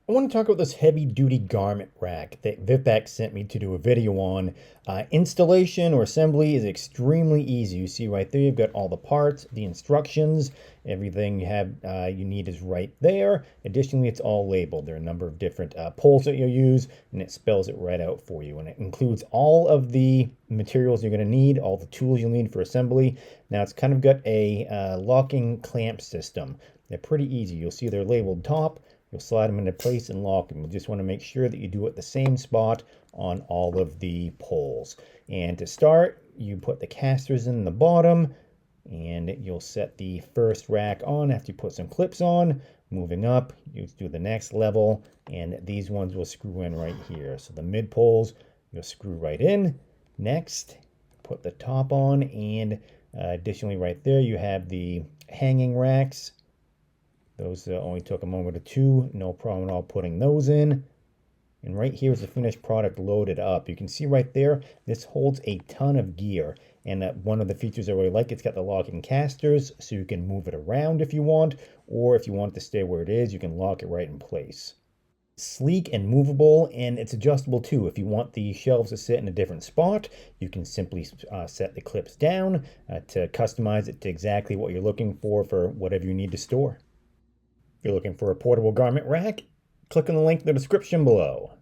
I want to talk about this heavy-duty garment rack that VIPEK sent me to do a video on. Installation or assembly is extremely easy. You see right there, you've got all the parts, the instructions, everything you need is right there. Additionally, it's all labeled. There are a number of different poles that you'll use, and it spells it right out for you. And it includes all of the materials you're going to need, all the tools you'll need for assembly. Now, it's kind of got a locking clamp system. They're pretty easy. You'll see they're labeled top. You'll slide them into place and lock them. You just want to make sure that you do it the same spot on all of the poles. And to start, you put the casters in the bottom, and you'll set the first rack on after you put some clips on. Moving up, you do the next level, and these ones will screw in right here. So the mid poles, you'll screw right in. Next, put the top on, and additionally right there, you have the hanging racks. Those only took a moment or two, no problem at all putting those in. And right here is the finished product loaded up. You can see right there, this holds a ton of gear. And one of the features I really like, it's got the locking casters, so you can move it around if you want, or if you want it to stay where it is, you can lock it right in place. Sleek and movable, and it's adjustable too. If you want the shelves to sit in a different spot, you can simply set the clips down to customize it to exactly what you're looking for whatever you need to store. If you're looking for a portable garment rack, click on the link in the description below.